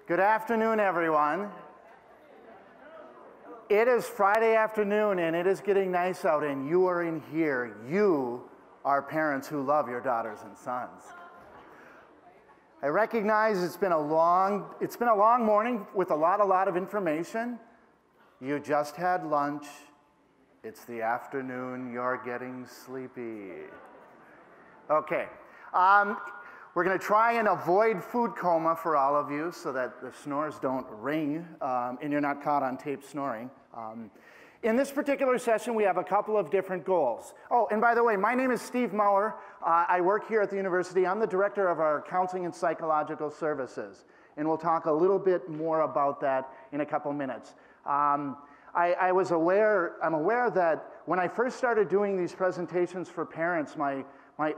Good afternoon, everyone. It is Friday afternoon, and it is getting nice out, and you are in here. You are parents who love your daughters and sons. I recognize it's been a long morning with a lot of information. You just had lunch. It's the afternoon. You're getting sleepy. Okay. We're going to try and avoid food coma for all of you so that the snores don't ring and you're not caught on tape snoring. In this particular session, we have a couple of different goals. Oh, and by the way, my name is Steve Maurer. I work here at the university. I'm the director of our Counseling and Psychological Services, and we'll talk a little bit more about that in a couple minutes. I'm aware that when I first started doing these presentations for parents, my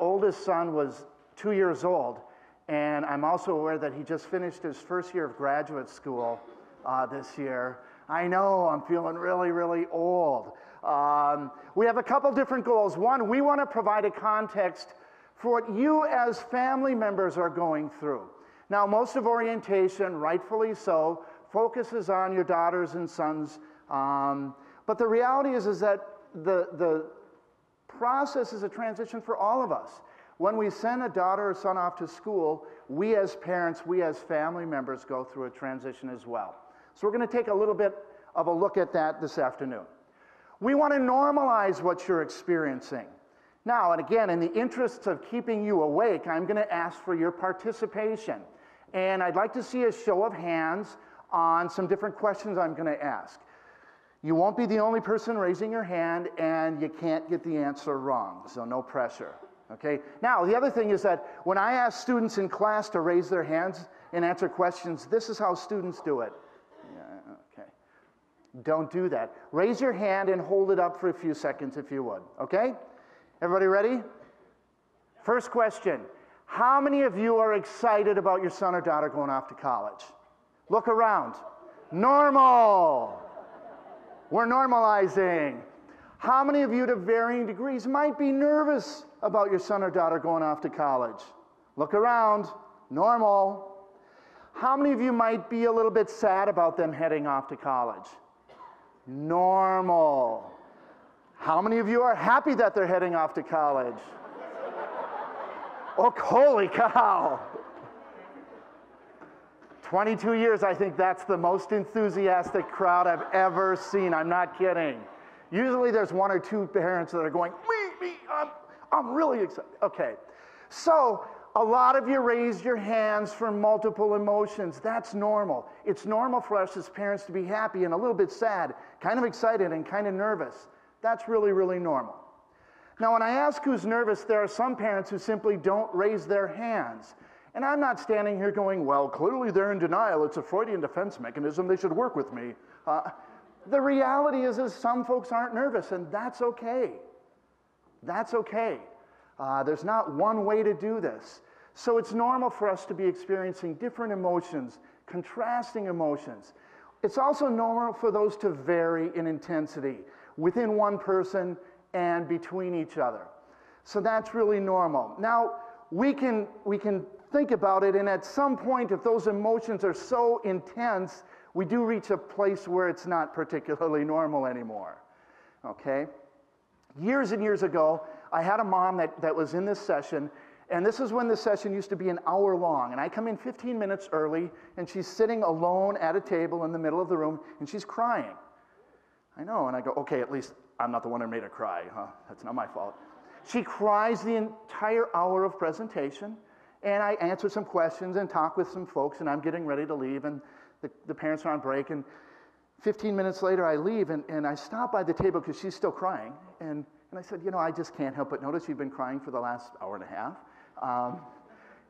oldest son was 2 years old, and I'm also aware that he just finished his first year of graduate school this year. I know, I'm feeling really old. We have a couple different goals. One, we want to provide a context for what you as family members are going through. Now, most of orientation, rightfully so, focuses on your daughters and sons, but the reality is that the process is a transition for all of us. When we send a daughter or son off to school, we as parents, we as family members go through a transition as well. So we're going to take a little bit of a look at that this afternoon. We want to normalize what you're experiencing. Now, and again, in the interests of keeping you awake, I'm going to ask for your participation. And I'd like to see a show of hands on some different questions I'm going to ask. You won't be the only person raising your hand, and you can't get the answer wrong, so no pressure. Okay. Now, the other thing is that when I ask students in class to raise their hands and answer questions, this is how students do it. Yeah, okay. Don't do that. Raise your hand and hold it up for a few seconds if you would. Okay? Everybody ready? First question. How many of you are excited about your son or daughter going off to college? Look around. Normal. We're normalizing. How many of you, to varying degrees, might be nervous about your son or daughter going off to college? Look around. Normal. How many of you might be a little bit sad about them heading off to college? Normal. How many of you are happy that they're heading off to college? Oh, holy cow. 22 years, I think that's the most enthusiastic crowd I've ever seen. I'm not kidding. Usually there's one or two parents that are going, me, I'm really excited. Okay, so a lot of you raised your hands for multiple emotions. That's normal. It's normal for us as parents to be happy and a little bit sad, kind of excited and kind of nervous. That's really normal. Now, when I ask who's nervous, there are some parents who simply don't raise their hands. And I'm not standing here going, well, clearly they're in denial. It's a Freudian defense mechanism. They should work with me. The reality is some folks aren't nervous, and that's okay. That's okay. There's not one way to do this. So it's normal for us to be experiencing different emotions, contrasting emotions. It's also normal for those to vary in intensity within one person and between each other. So that's really normal. Now, we can think about it, and at some point, if those emotions are so intense, we do reach a place where it's not particularly normal anymore, okay? Years and years ago, I had a mom that was in this session, and this is when the session used to be an hour long, and I come in 15 minutes early, and she's sitting alone at a table in the middle of the room, and she's crying. I know, and I go, okay, at least I'm not the one who made her cry, huh? That's not my fault. She cries the entire hour of presentation, and I answer some questions and talk with some folks, and I'm getting ready to leave, and the parents are on break, and 15 minutes later I leave, and I stop by the table because she's still crying, and I said, you know, I just can't help but notice you've been crying for the last hour and a half.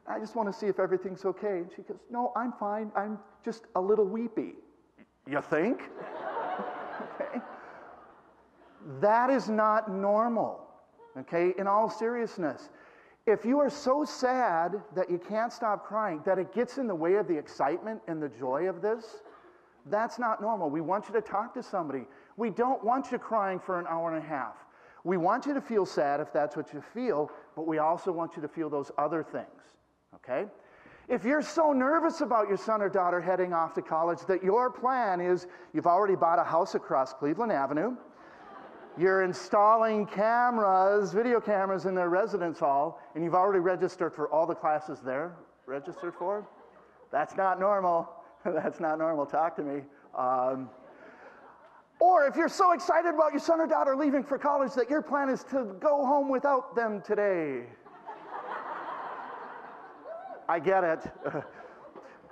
I just want to see if everything's okay. And she goes, no, I'm fine. I'm just a little weepy. You think? Okay. That is not normal, okay, in all seriousness. If you are so sad that you can't stop crying, that it gets in the way of the excitement and the joy of this, that's not normal. We want you to talk to somebody. We don't want you crying for an hour and a half. We want you to feel sad if that's what you feel, but we also want you to feel those other things, okay? If you're so nervous about your son or daughter heading off to college that your plan is you've already bought a house across Cleveland Avenue, you're installing cameras, video cameras in their residence hall, and you've already registered for all the classes they're registered for, that's not normal. That's not normal. Talk to me. Or if you're so excited about your son or daughter leaving for college that your plan is to go home without them today. I get it.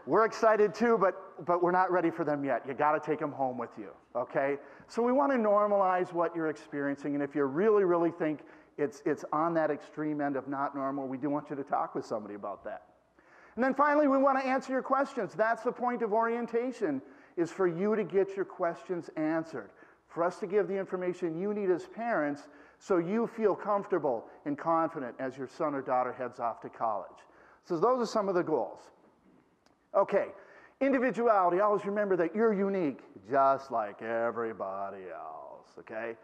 We're excited too, but we're not ready for them yet. You got to take them home with you, okay? So we want to normalize what you're experiencing, and if you really think it's on that extreme end of not normal, we do want you to talk with somebody about that. And then finally, we want to answer your questions. That's the point of orientation, is for you to get your questions answered, for us to give the information you need as parents so you feel comfortable and confident as your son or daughter heads off to college. So those are some of the goals. Okay, individuality. Always remember that you're unique, just like everybody else, okay?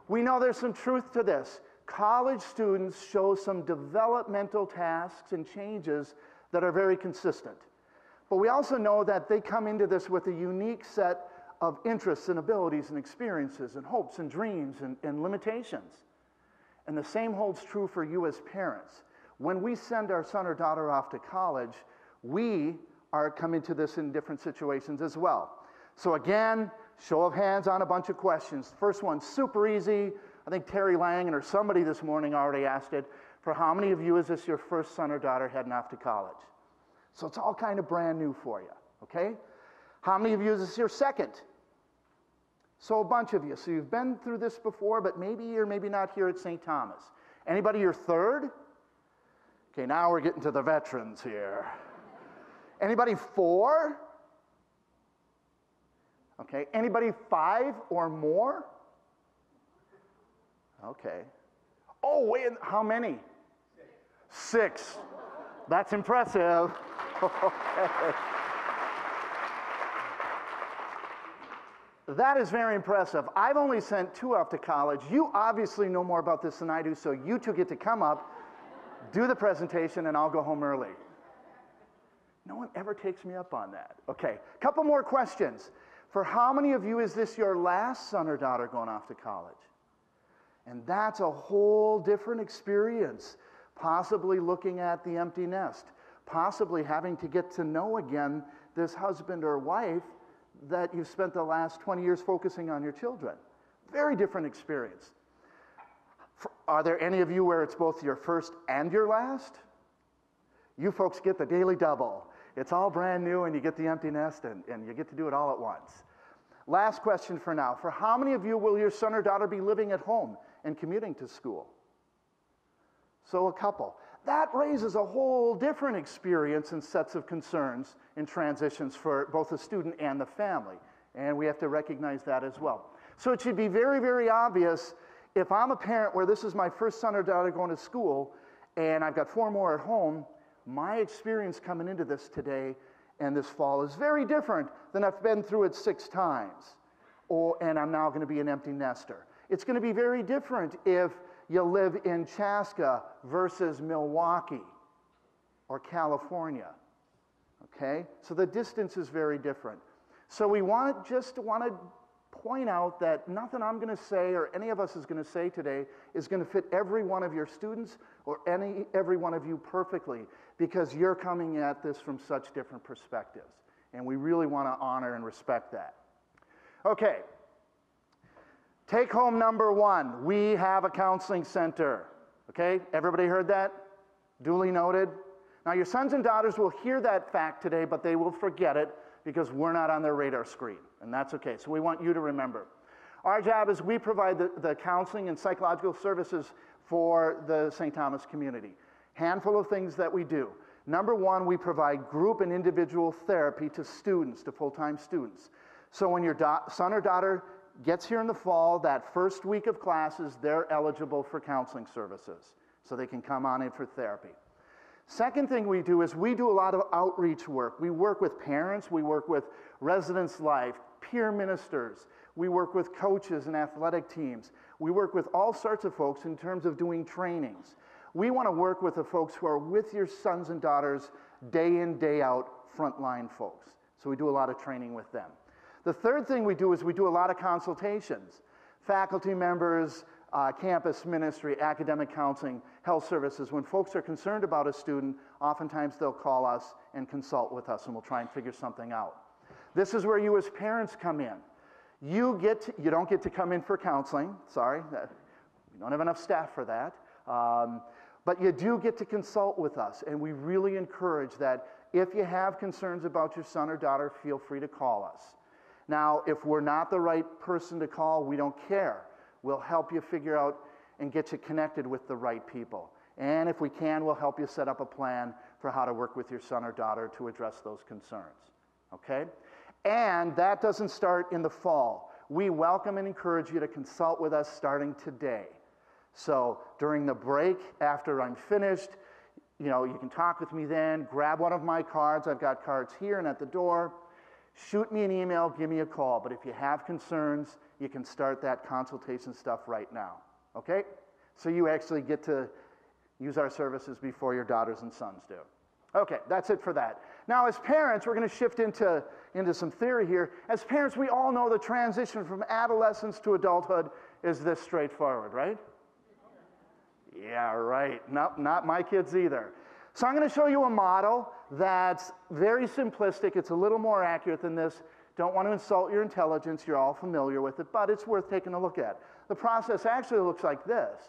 We know there's some truth to this. College students show some developmental tasks and changes that are very consistent. But we also know that they come into this with a unique set of interests and abilities and experiences and hopes and dreams and limitations. And the same holds true for you as parents. When we send our son or daughter off to college, we are coming to this in different situations as well. So again, show of hands on a bunch of questions. First one, super easy. I think Terry Lang or somebody this morning already asked it. For how many of you is this your first son or daughter heading off to college? So it's all kind of brand new for you, okay? How many of you is this your second? So a bunch of you. So you've been through this before, but maybe you're maybe not here at St. Thomas. Anybody your third? Okay, now we're getting to the veterans here. Anybody 4? Okay, anybody 5 or more? Okay. Oh, wait, how many? 6. That's impressive. Okay. That is very impressive. I've only sent 2 off to college. You obviously know more about this than I do, so you 2 get to come up, do the presentation, and I'll go home early. No one ever takes me up on that. Okay, couple more questions. For how many of you is this your last son or daughter going off to college? And that's a whole different experience. Possibly looking at the empty nest. Possibly having to get to know again this husband or wife that you've spent the last 20 years focusing on your children. Very different experience. Are there any of you where it's both your first and your last? You folks get the daily double. It's all brand new and you get the empty nest and you get to do it all at once. Last question for now. For how many of you will your son or daughter be living at home and commuting to school? So a couple. That raises a whole different experience and sets of concerns and transitions for both the student and the family. And we have to recognize that as well. So it should be very, very obvious if I'm a parent where this is my first son or daughter going to school and I've got 4 more at home, my experience coming into this today and this fall is very different than I've been through it 6 times. And I'm now going to be an empty nester. It's going to be very different if you live in Chaska versus Milwaukee or California, okay? So the distance is very different. So we want to point out that nothing I'm going to say or any of us is going to say today is going to fit every one of your students or every one of you perfectly because you're coming at this from such different perspectives. And we really want to honor and respect that. Okay. Take home number 1, we have a counseling center. Okay, everybody heard that? Duly noted. Now your sons and daughters will hear that fact today, but they will forget it because we're not on their radar screen, and that's okay. So we want you to remember. Our job is we provide the counseling and psychological services for the St. Thomas community. Handful of things that we do. Number 1, we provide group and individual therapy to students, to full-time students. So when your son or daughter gets here in the fall, that first week of classes, they're eligible for counseling services. So they can come on in for therapy. Second thing we do is we do a lot of outreach work. We work with parents, we work with residence life, peer ministers, we work with coaches and athletic teams. We work with all sorts of folks in terms of doing trainings. We want to work with the folks who are with your sons and daughters day in, day out, frontline folks. So we do a lot of training with them. The third thing we do is we do a lot of consultations. Faculty members, campus ministry, academic counseling, health services. When folks are concerned about a student, oftentimes they'll call us and consult with us, and we'll try and figure something out. This is where you as parents come in. You don't get to come in for counseling. Sorry, we don't have enough staff for that. But you do get to consult with us, and we really encourage that if you have concerns about your son or daughter, feel free to call us. Now, if we're not the right person to call, we don't care. We'll help you figure out and get you connected with the right people. And if we can, we'll help you set up a plan for how to work with your son or daughter to address those concerns. Okay? And that doesn't start in the fall. We welcome and encourage you to consult with us starting today. So during the break, after I'm finished, you can talk with me then, grab one of my cards. I've got cards here and at the door. Shoot me an email, give me a call. But if you have concerns, you can start that consultation stuff right now, okay? So you actually get to use our services before your daughters and sons do. Okay, that's it for that. Now, as parents, we're going to shift into some theory here. As parents, we all know the transition from adolescence to adulthood is this straightforward, right? Yeah, right. Nope, not my kids either. So I'm going to show you a model that's very simplistic. It's a little more accurate than this. Don't want to insult your intelligence. You're all familiar with it, but it's worth taking a look at. The process actually looks like this.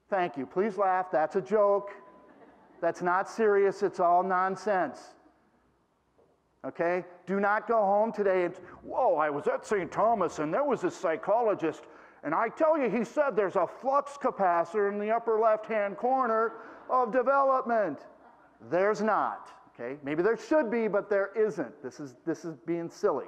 Thank you. Please laugh. That's a joke. That's not serious. It's all nonsense. Okay? Do not go home today and, whoa, I was at St. Thomas and there was a psychologist, and I tell you, he said there's a flux capacitor in the upper left-hand corner of development. There's not. Okay? Maybe there should be, but there isn't. This is being silly.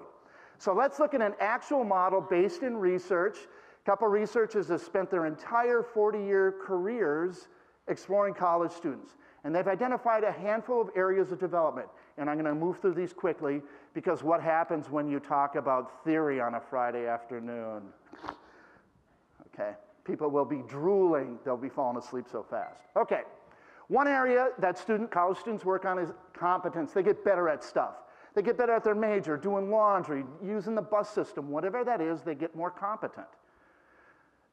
So let's look at an actual model based in research. A couple researchers have spent their entire 40-year careers exploring college students. And they've identified a handful of areas of development. And I'm going to move through these quickly because what happens when you talk about theory on a Friday afternoon? Okay, people will be drooling. They'll be falling asleep so fast. Okay, one area that college students work on is competence. They get better at stuff. They get better at their major, doing laundry, using the bus system. Whatever that is, they get more competent.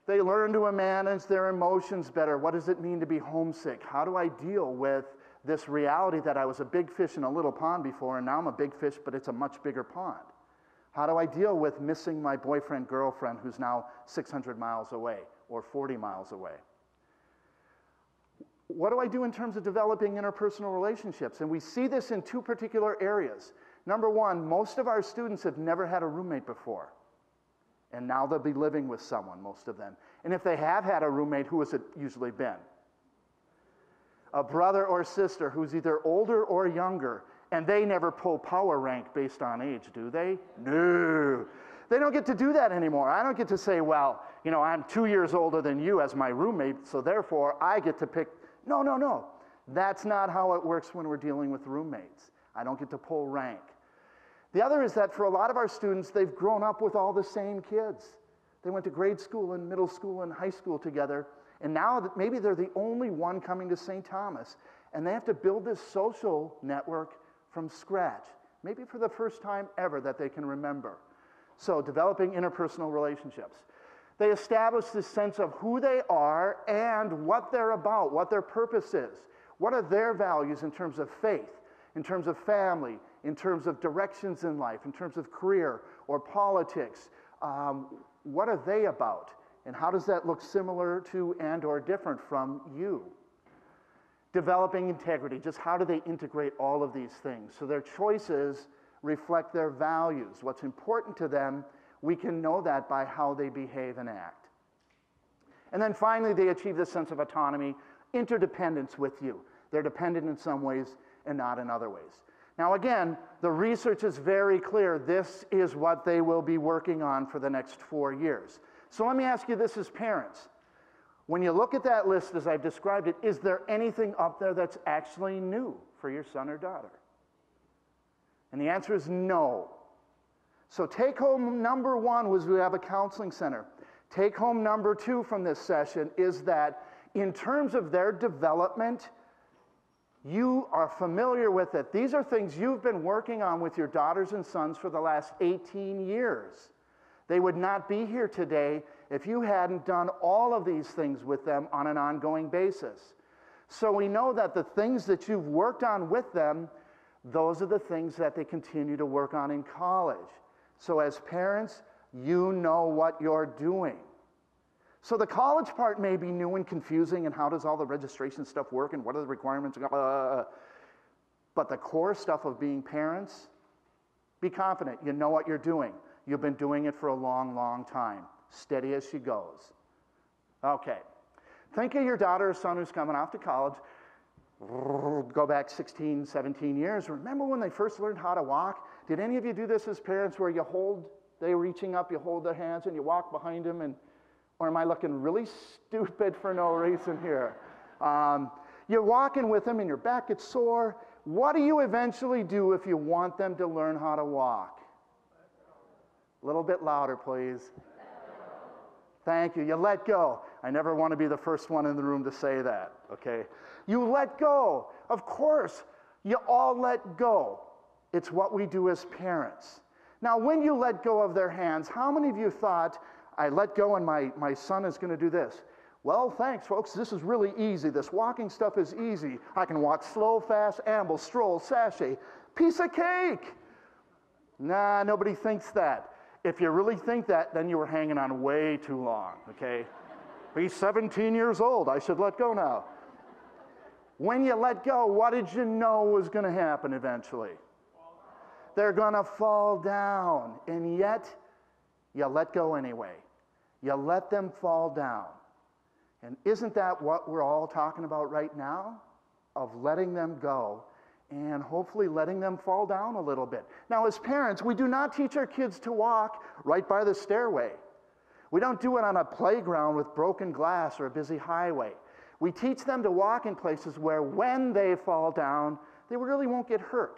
They learn to manage their emotions better. What does it mean to be homesick? How do I deal with this reality that I was a big fish in a little pond before, and now I'm a big fish, but it's a much bigger pond? How do I deal with missing my boyfriend, girlfriend, who's now 600 miles away or 40 miles away? What do I do in terms of developing interpersonal relationships? And we see this in two particular areas. Number one, most of our students have never had a roommate before. And now they'll be living with someone, most of them. And if they have had a roommate, who has it usually been? A brother or sister who's either older or younger, and they never pull power rank based on age, do they? No. They don't get to do that anymore. I don't get to say, well, I'm 2 years older than you as my roommate, so therefore I get to pick. No. That's not how it works when we're dealing with roommates. I don't get to pull rank. The other is that for a lot of our students, they've grown up with all the same kids. They went to grade school and middle school and high school together, and now maybe they're the only one coming to St. Thomas, and they have to build this social network from scratch, maybe for the first time ever that they can remember. So developing interpersonal relationships. They establish this sense of who they are and what they're about, what their purpose is. What are their values in terms of faith, in terms of family, in terms of directions in life, in terms of career or politics? What are they about? And how does that look similar to and or different from you? Developing integrity, just how do they integrate all of these things? So their choices reflect their values. What's important to them, we can know that by how they behave and act. And then finally, they achieve this sense of autonomy, interdependence with you. They're dependent in some ways and not in other ways. Now again, the research is very clear. This is what they will be working on for the next 4 years. So let me ask you this as parents. When you look at that list as I've described it, is there anything up there that's actually new for your son or daughter? And the answer is no. So take home number one was we have a counseling center. Take home number two from this session is that in terms of their development, You are familiar with it. These are things you've been working on with your daughters and sons for the last 18 years. They would not be here today if you hadn't done all of these things with them on an ongoing basis. So we know that the things that you've worked on with them, those are the things that they continue to work on in college. So as parents, you know what you're doing. So the college part may be new and confusing, and how does all the registration stuff work, and what are the requirements? But the core stuff of being parents, be confident. You know what you're doing. You've been doing it for a long, long time. Steady as she goes. Okay. Think of your daughter or son who's coming off to college. Go back 16, 17 years. Remember when they first learned how to walk? Did any of you do this as parents where they're reaching up, you hold their hands, and you walk behind them, or am I looking really stupid for no reason here? You're walking with them and your back gets sore. What do you eventually do if you want them to learn how to walk? A little bit louder, please. Thank you. You let go. I never want to be the first one in the room to say that, okay? You let go. Of course, you all let go. It's what we do as parents. Now, when you let go of their hands, how many of you thought, I let go and my son is going to do this? Well, thanks, folks. This is really easy. This walking stuff is easy. I can walk slow, fast, amble, stroll, sashay. Piece of cake. Nah, nobody thinks that. If you really think that, then you were hanging on way too long, okay? He's 17 years old. I should let go now. When you let go, what did you know was going to happen eventually? They're going to fall down, and yet you let go anyway. You let them fall down. And isn't that what we're all talking about right now? Of letting them go and hopefully letting them fall down a little bit. Now, as parents, we do not teach our kids to walk right by the stairway. We don't do it on a playground with broken glass or a busy highway. We teach them to walk in places where when they fall down, they really won't get hurt.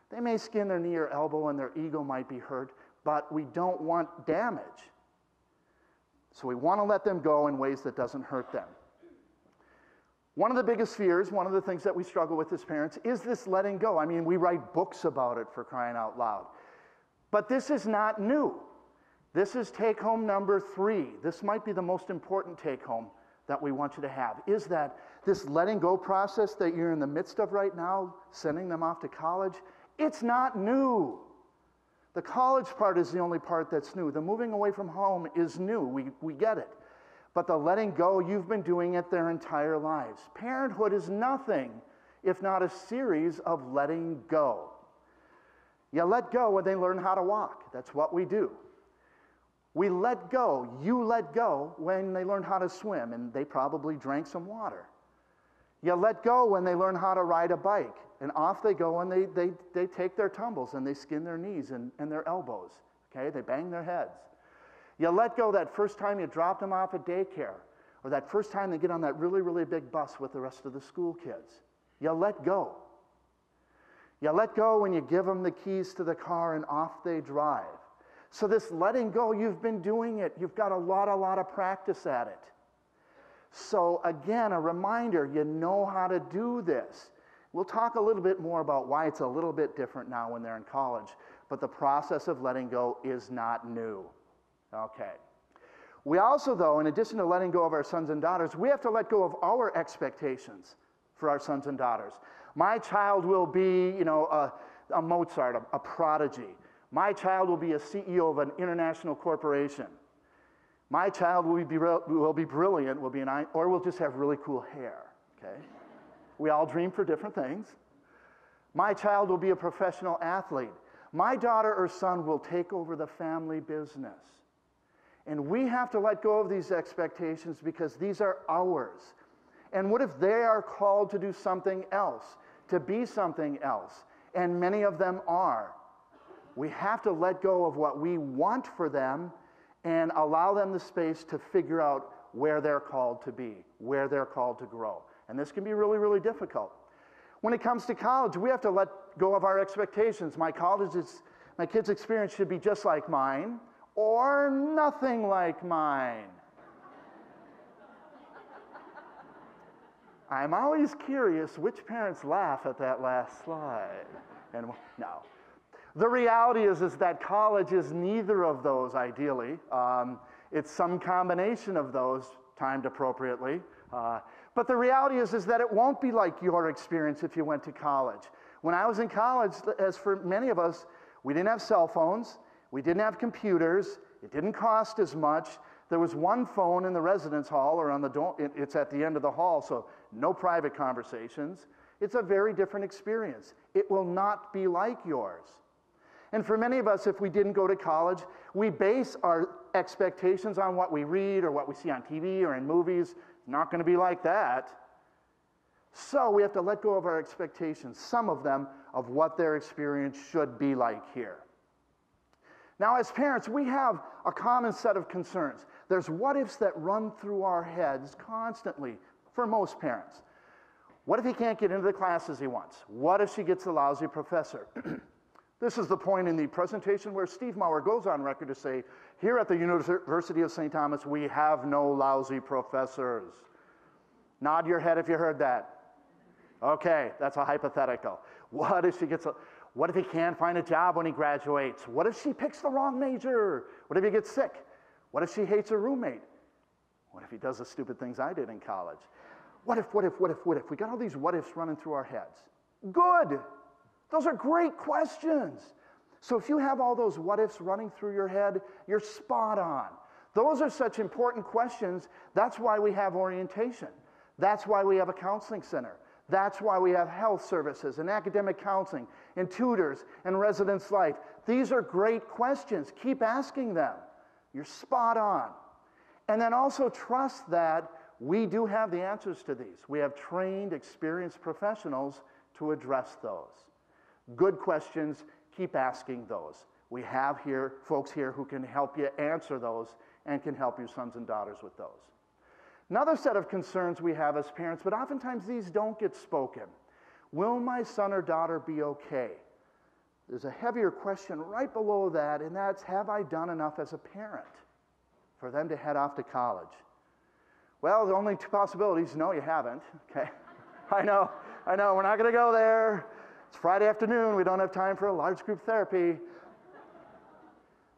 They may skin their knee or elbow and their ego might be hurt, but we don't want damage. So we want to let them go in ways that doesn't hurt them. One of the biggest fears, one of the things that we struggle with as parents is this letting go. I mean, we write books about it, for crying out loud. But this is not new. This is take-home number 3. This might be the most important take-home that we want you to have, is that this letting go process that you're in the midst of right now, sending them off to college, it's not new. The college part is the only part that's new. The moving away from home is new. We get it. But the letting go, you've been doing it their entire lives. Parenthood is nothing if not a series of letting go. You let go when they learn how to walk. That's what we do. We let go, you let go when they learn how to swim, and they probably drank some water. You let go when they learn how to ride a bike, and off they go and they take their tumbles and they skin their knees and their elbows, okay? They bang their heads. You let go that first time you drop them off at daycare, or that first time they get on that really, really big bus with the rest of the school kids. You let go. You let go when you give them the keys to the car and off they drive. So this letting go, you've been doing it. You've got a lot of practice at it. So again, a reminder, you know how to do this. We'll talk a little bit more about why it's a little bit different now when they're in college, but the process of letting go is not new. Okay. We also, though, in addition to letting go of our sons and daughters, we have to let go of our expectations for our sons and daughters. My child will be, a Mozart, a prodigy. My child will be a CEO of an international corporation. My child will be brilliant, or will just have really cool hair, okay? We all dream for different things. My child will be a professional athlete. My daughter or son will take over the family business. And we have to let go of these expectations because these are ours. And what if they are called to do something else, to be something else? And many of them are. We have to let go of what we want for them and allow them the space to figure out where they're called to be, where they're called to grow. And this can be really, really difficult. When it comes to college, we have to let go of our expectations. My kid's experience should be just like mine or nothing like mine. I'm always curious which parents laugh at that last slide. And no. The reality is that college is neither of those, ideally. It's some combination of those, timed appropriately. But the reality is that it won't be like your experience if you went to college. When I was in college, as for many of us, we didn't have cell phones, we didn't have computers, it didn't cost as much. There was one phone in the residence hall or on the dorm, it's at the end of the hall, so no private conversations. It's a very different experience. It will not be like yours. And for many of us, if we didn't go to college, we base our expectations on what we read or what we see on TV or in movies. It's not going to be like that. So we have to let go of our expectations, some of them, of what their experience should be like here. Now, as parents, we have a common set of concerns. There's what-ifs that run through our heads constantly for most parents. What if he can't get into the classes he wants? What if she gets a lousy professor? This is the point in the presentation where Steve Maurer goes on record to say, here at the University of St. Thomas, we have no lousy professors. Nod your head if you heard that. Okay, that's a hypothetical. What if he can't find a job when he graduates? What if she picks the wrong major? What if he gets sick? What if she hates her roommate? What if he does the stupid things I did in college? What if? We got all these what ifs running through our heads. Good. Those are great questions. So if you have all those what ifs running through your head, you're spot on. Those are such important questions. That's why we have orientation. That's why we have a counseling center. That's why we have health services and academic counseling and tutors and residence life. These are great questions. Keep asking them. You're spot on. And then also trust that we do have the answers to these. We have trained, experienced professionals to address those. Good questions, keep asking those. We have here folks here who can help you answer those and can help your sons and daughters with those. Another set of concerns we have as parents, but oftentimes these don't get spoken. Will my son or daughter be okay? There's a heavier question right below that, and that's, have I done enough as a parent for them to head off to college? Well, the only two possibilities, no, you haven't, okay? I know, we're not going to go there. It's Friday afternoon, we don't have time for a large group therapy.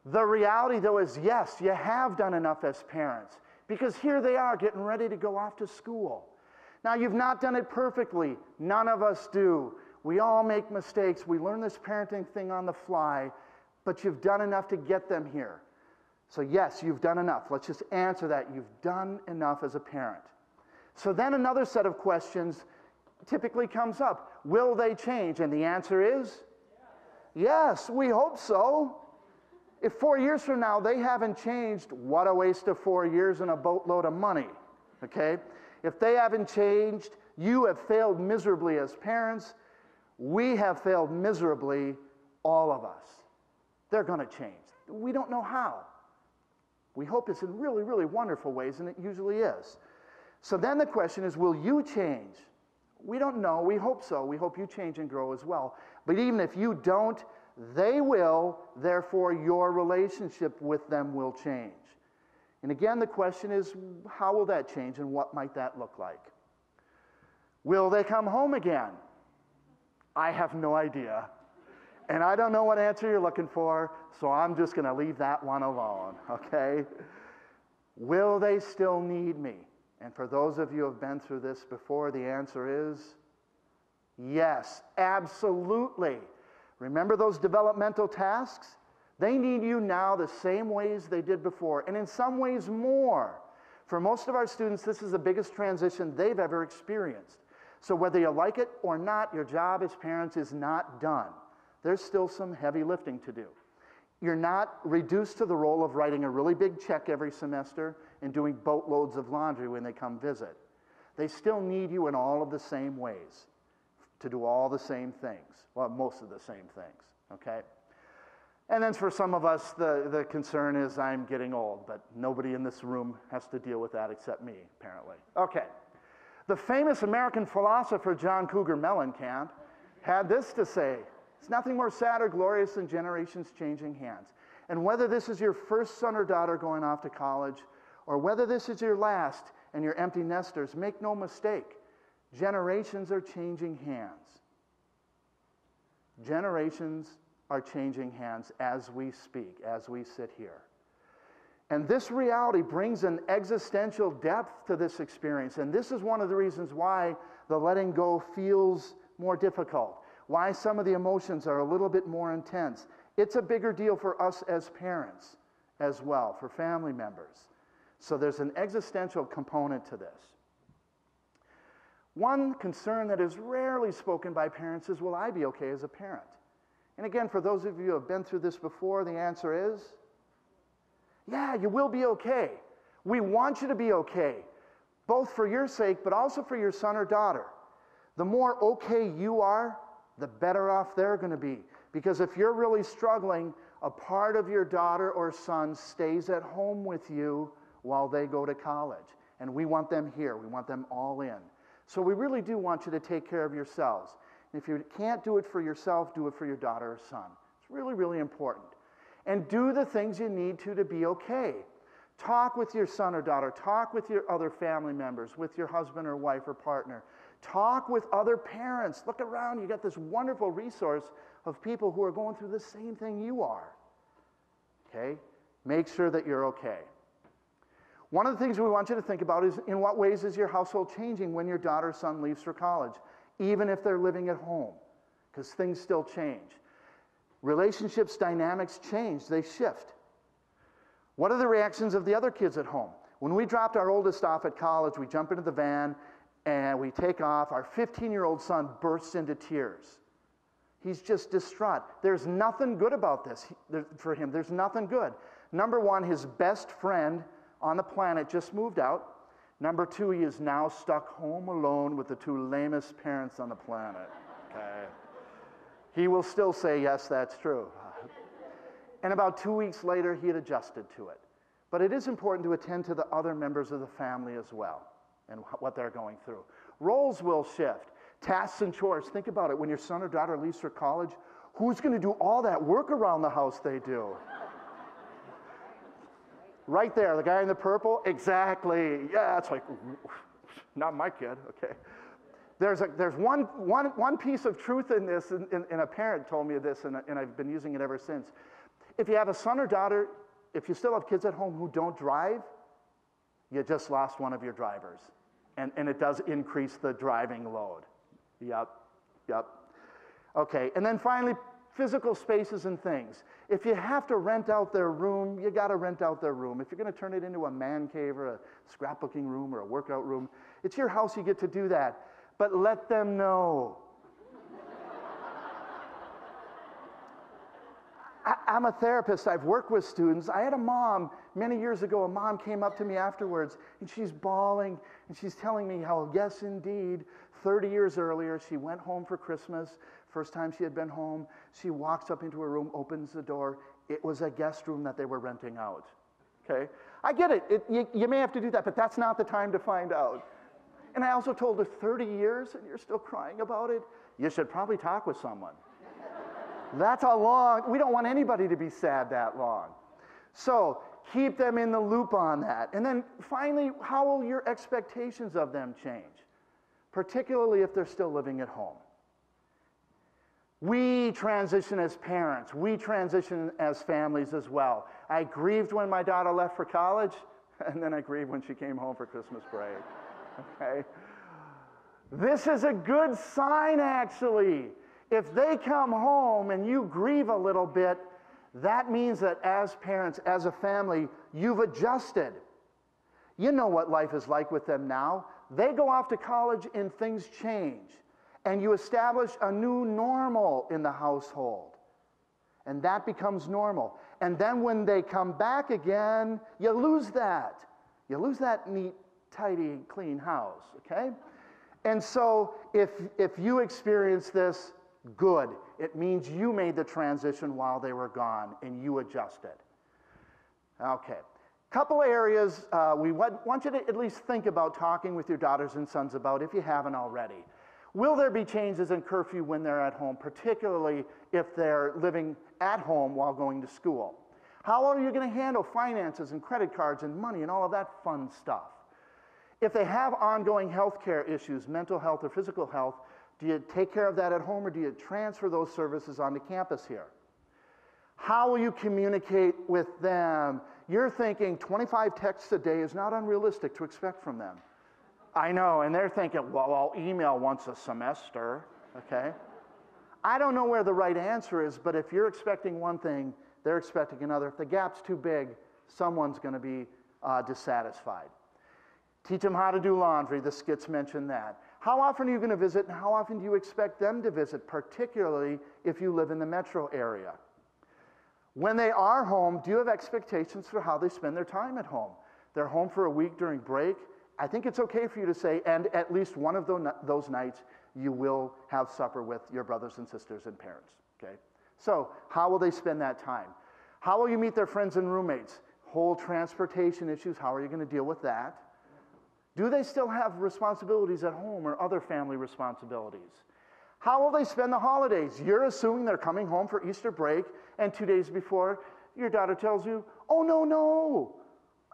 The reality, though, is yes, you have done enough as parents, because here they are getting ready to go off to school. Now, you've not done it perfectly. None of us do. We all make mistakes. We learn this parenting thing on the fly, but you've done enough to get them here. So yes, you've done enough. Let's just answer that. You've done enough as a parent. So then another set of questions typically comes up. Will they change? And the answer is yes, we hope so. If 4 years from now they haven't changed, what a waste of 4 years and a boatload of money, okay? If they haven't changed, you have failed miserably as parents. We have failed miserably, all of us. They're going to change. We don't know how. We hope it's in really, really wonderful ways, and it usually is. So then the question is, will you change? We don't know. We hope so. We hope you change and grow as well. But even if you don't, they will. Therefore, your relationship with them will change. And again, the question is, how will that change and what might that look like? Will they come home again? I have no idea. And I don't know what answer you're looking for, so I'm just going to leave that one alone, okay? Will they still need me? And for those of you who have been through this before, the answer is yes, absolutely. Remember those developmental tasks? They need you now the same ways they did before, and in some ways more. For most of our students, this is the biggest transition they've ever experienced. So whether you like it or not, your job as parents is not done. There's still some heavy lifting to do. You're not reduced to the role of writing a really big check every semester and doing boatloads of laundry when they come visit. They still need you in all of the same ways to do all the same things. Well, most of the same things, okay? And then for some of us, the concern is I'm getting old, but nobody in this room has to deal with that except me, apparently. Okay. The famous American philosopher John Cougar Mellencamp had this to say: it's nothing more sad or glorious than generations changing hands. And whether this is your first son or daughter going off to college, or whether this is your last and you're empty nesters, make no mistake, Generations are changing hands. Generations are changing hands as we speak, as we sit here. And this reality brings an existential depth to this experience. And this is one of the reasons why the letting go feels more difficult, why some of the emotions are a little bit more intense. It's a bigger deal for us as parents as well, for family members. So there's an existential component to this. One concern that is rarely spoken by parents is, will I be okay as a parent? And again, for those of you who have been through this before, the answer is, yeah, you will be okay. We want you to be okay, both for your sake, but also for your son or daughter. The more okay you are, the better off they're going to be. Because if you're really struggling, a part of your daughter or son stays at home with you while they go to college. And we want them here. We want them all in. So we really do want you to take care of yourselves. And if you can't do it for yourself, do it for your daughter or son. It's really, really important. And do the things you need to be okay. Talk with your son or daughter. Talk with your other family members, with your husband or wife or partner. Talk with other parents. Look around. You got this wonderful resource of people who are going through the same thing you are. Okay? Make sure that you're okay. One of the things we want you to think about is, in what ways is your household changing when your daughter or son leaves for college, even if they're living at home? Because things still change. Relationships, dynamics change. They shift. What are the reactions of the other kids at home? When we dropped our oldest off at college, we jump into the van and we take off. Our 15-year-old son bursts into tears. He's just distraught. There's nothing good about this for him. There's nothing good. Number one, his best friend on the planet just moved out. Number two, he is now stuck home alone with the two lamest parents on the planet. Okay. He will still say, yes, that's true. And about 2 weeks later, he had adjusted to it. But it is important to attend to the other members of the family as well and what they're going through. Roles will shift. Tasks and chores. Think about it. When your son or daughter leaves for college, who's going to do all that work around the house they do? Right there, the guy in the purple? Exactly. Yeah, it's like, not my kid. Okay. There's one piece of truth in this, and a parent told me this, and I've been using it ever since. If you have a son or daughter, if you still have kids at home who don't drive, you just lost one of your drivers. And it does increase the driving load. Yep. Okay, and then finally, physical spaces and things. If you have to rent out their room, you got to rent out their room. If you're going to turn it into a man cave or a scrapbooking room or a workout room, it's your house, you get to do that. But let them know. I'm a therapist. I've worked with students. I had a mom many years ago. A mom came up to me afterwards, and she's bawling, and she's telling me how, yes, indeed, 30 years earlier, she went home for Christmas. First time she had been home. She walks up into her room, opens the door. It was a guest room that they were renting out. Okay? I get it. You may have to do that, but that's not the time to find out. And I also told her, 30 years, and you're still crying about it? You should probably talk with someone. That's how long. We don't want anybody to be sad that long. So keep them in the loop on that. And then finally, how will your expectations of them change? Particularly if they're still living at home. We transition as parents. We transition as families as well. I grieved when my daughter left for college, and then I grieved when she came home for Christmas break. Okay? This is a good sign, actually. If they come home and you grieve a little bit, that means that as parents, as a family, you've adjusted. You know what life is like with them now. They go off to college and things change. And you establish a new normal in the household. And that becomes normal. And then when they come back again, you lose that. You lose that neat, tidy, clean house, okay? And so if you experience this, good. It means you made the transition while they were gone and you adjusted. Okay. Couple areas we want you to at least think about talking with your daughters and sons about if you haven't already. Will there be changes in curfew when they're at home, particularly if they're living at home while going to school? How are you going to handle finances and credit cards and money and all of that fun stuff? If they have ongoing health care issues, mental health or physical health, do you take care of that at home or do you transfer those services onto campus here? How will you communicate with them? You're thinking 25 texts a day is not unrealistic to expect from them. I know, and they're thinking, well, I'll email once a semester, okay? I don't know where the right answer is, but if you're expecting one thing, they're expecting another. If the gap's too big, someone's going to be dissatisfied. Teach them how to do laundry. The skits mention that. How often are you going to visit, and how often do you expect them to visit, particularly if you live in the metro area? When they are home, do you have expectations for how they spend their time at home? They're home for a week during break. I think it's okay for you to say, and at least one of those nights, you will have supper with your brothers and sisters and parents, okay? So how will they spend that time? How will you meet their friends and roommates? Whole transportation issues, how are you going to deal with that? Do they still have responsibilities at home or other family responsibilities? How will they spend the holidays? You're assuming they're coming home for Easter break, and 2 days before, your daughter tells you, oh, no,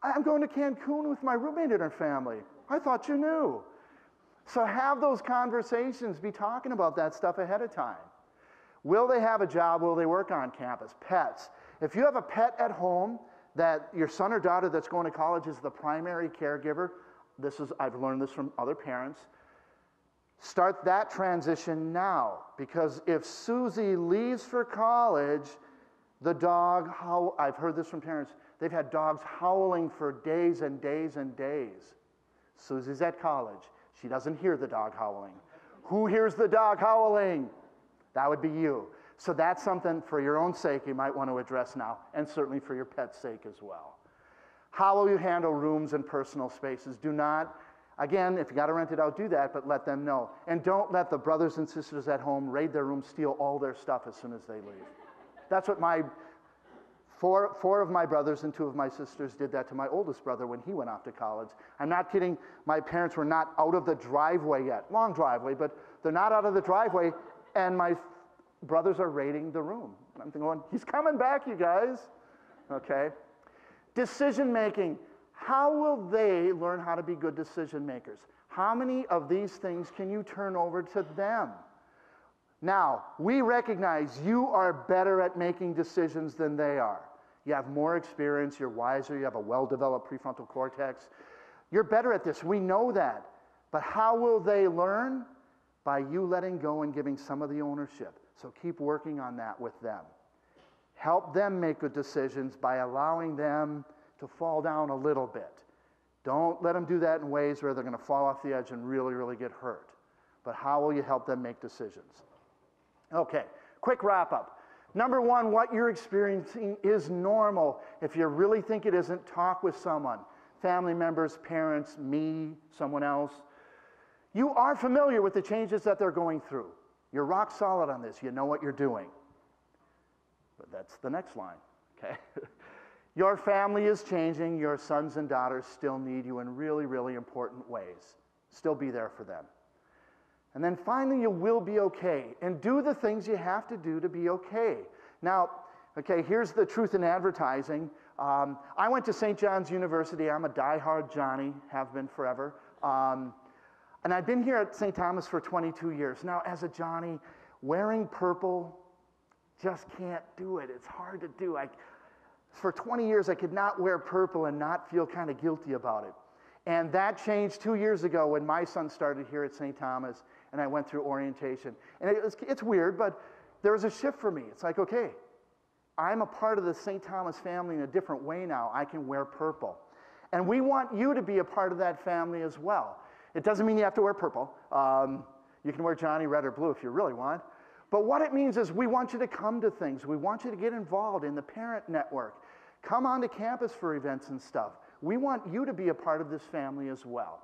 I'm going to Cancun with my roommate and her family. I thought you knew. So have those conversations, be talking about that stuff ahead of time. Will they have a job? Will they work on campus? Pets. If you have a pet at home that your son or daughter that's going to college is the primary caregiver, I've learned this from other parents, start that transition now, because if Susie leaves for college, the dog, I've heard this from parents, they've had dogs howling for days and days and days. Susie's at college. She doesn't hear the dog howling. Who hears the dog howling? That would be you. So that's something for your own sake you might want to address now, and certainly for your pet's sake as well. How will you handle rooms and personal spaces? Do not, again, if you got to rent it out, do that, but let them know. And don't let the brothers and sisters at home raid their rooms, steal all their stuff as soon as they leave. That's what four of my brothers and 2 of my sisters did that to my oldest brother when he went off to college. I'm not kidding. My parents were not out of the driveway yet. Long driveway, but they're not out of the driveway, and my brothers are raiding the room. I'm going, he's coming back, you guys. Okay. Decision making. How will they learn how to be good decision makers? How many of these things can you turn over to them? Now, we recognize you are better at making decisions than they are. You have more experience, you're wiser, you have a well-developed prefrontal cortex. You're better at this, we know that. But how will they learn? By you letting go and giving some of the ownership. So keep working on that with them. Help them make good decisions by allowing them to fall down a little bit. Don't let them do that in ways where they're going to fall off the edge and really, really get hurt. But how will you help them make decisions? Okay, quick wrap up. Number 1, what you're experiencing is normal. If you really think it isn't, talk with someone. Family members, parents, me, someone else. You are familiar with the changes that they're going through. You're rock solid on this. You know what you're doing. But that's the next line, okay? Your family is changing. Your sons and daughters still need you in really, really important ways. Still be there for them. And then finally, you will be okay. And do the things you have to do to be okay. Now, okay, here's the truth in advertising. I went to St. John's University. I'm a diehard Johnny, have been forever. And I've been here at St. Thomas for 22 years. Now, as a Johnny, wearing purple, just can't do it. It's hard to do. For 20 years, I could not wear purple and not feel kind of guilty about it. And that changed 2 years ago when my son started here at St. Thomas, and I went through orientation. And it's weird, but there was a shift for me. It's like, okay, I'm a part of the St. Thomas family in a different way now. I can wear purple. And we want you to be a part of that family as well. It doesn't mean you have to wear purple. You can wear Johnny, red, or blue if you really want. But what it means is we want you to come to things. We want you to get involved in the parent network. Come onto campus for events and stuff. We want you to be a part of this family as well.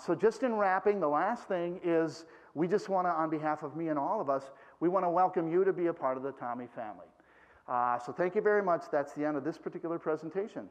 So just in wrapping, the last thing is we just want to, on behalf of me and all of us, we want to welcome you to be a part of the Tommie family. So thank you very much. That's the end of this particular presentation.